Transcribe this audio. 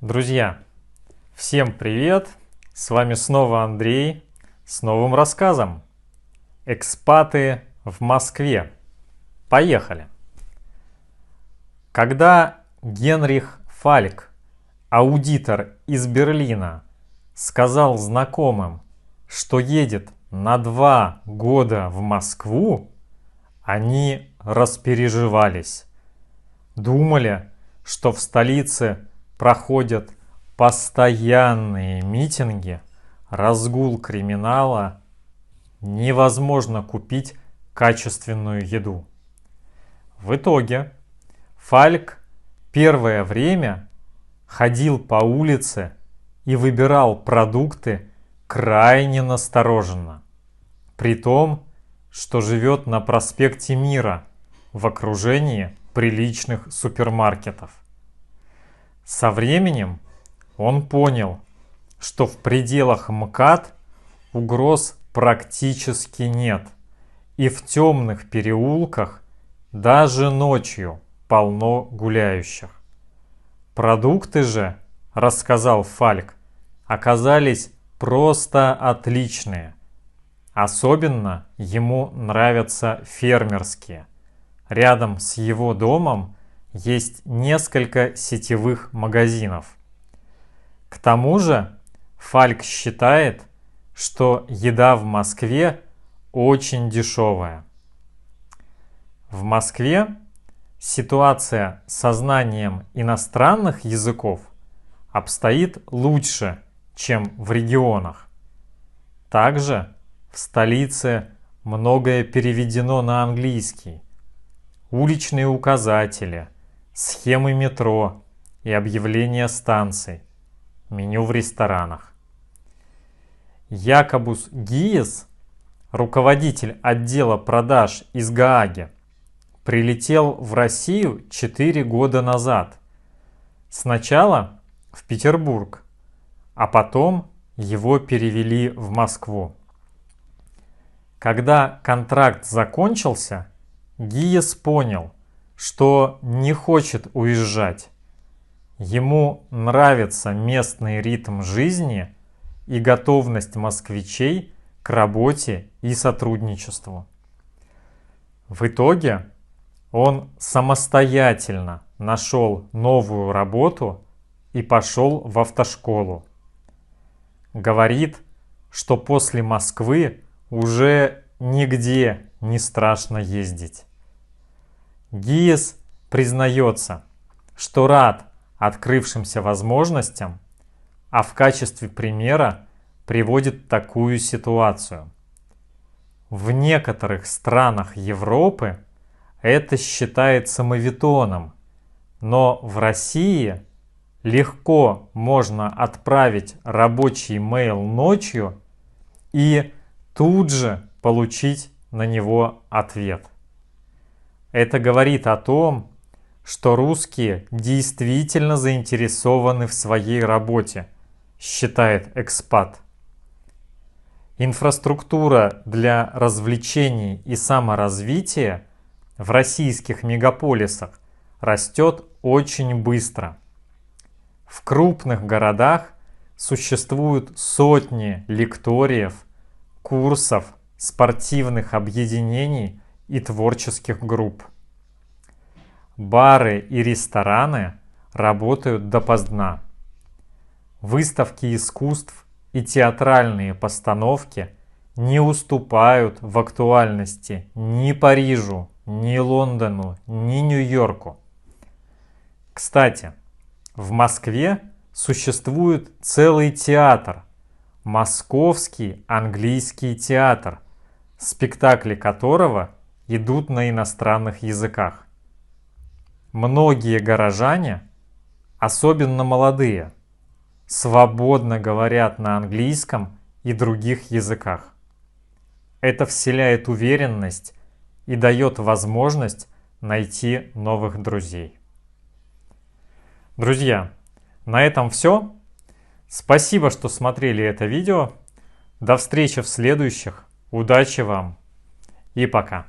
Друзья, всем привет! С вами снова Андрей с новым рассказом. Экспаты в Москве. Поехали! Когда Генрих Фальк, аудитор из Берлина, сказал знакомым, что едет на 2 года в Москву, они распереживались. Думали, что в столице проходят постоянные митинги, разгул криминала, невозможно купить качественную еду. В итоге Фальк первое время ходил по улице и выбирал продукты крайне настороженно, при том, что живет на проспекте Мира в окружении приличных супермаркетов. Со временем он понял, что в пределах МКАД угроз практически нет, и в темных переулках даже ночью полно гуляющих. Продукты же, рассказал Фальк, оказались просто отличные. Особенно ему нравятся фермерские. Рядом с его домом есть несколько сетевых магазинов. К тому же Фальк считает, что еда в Москве очень дешевая. В Москве ситуация со знанием иностранных языков обстоит лучше, чем в регионах. Также в столице многое переведено на английский. Уличные указатели, схемы метро и объявления станций, меню в ресторанах. Якобус Гиес, руководитель отдела продаж из Гааги, прилетел в Россию 4 года назад. Сначала в Петербург, а потом его перевели в Москву. Когда контракт закончился, Гиес понял, что не хочет уезжать. Ему нравится местный ритм жизни и готовность москвичей к работе и сотрудничеству. В итоге он самостоятельно нашел новую работу и пошел в автошколу. Говорит, что после Москвы уже нигде не страшно ездить. Гиес признается, что рад открывшимся возможностям, а в качестве примера приводит такую ситуацию. В некоторых странах Европы это считается моветоном, но в России легко можно отправить рабочий имейл ночью и тут же получить на него ответ. Это говорит о том, что русские действительно заинтересованы в своей работе, считает экспат. Инфраструктура для развлечений и саморазвития в российских мегаполисах растет очень быстро. В крупных городах существуют сотни лекториев, курсов, спортивных объединений и творческих групп. Бары и рестораны работают допоздна. Выставки искусств и театральные постановки не уступают в актуальности ни Парижу, ни Лондону, ни Нью-Йорку. Кстати, в Москве существует целый театр – Московский английский театр, спектакли которого идут на иностранных языках. Многие горожане, особенно молодые, свободно говорят на английском и других языках. Это вселяет уверенность и дает возможность найти новых друзей. Друзья, на этом все. Спасибо, что смотрели это видео. До встречи в следующих. Удачи вам и пока.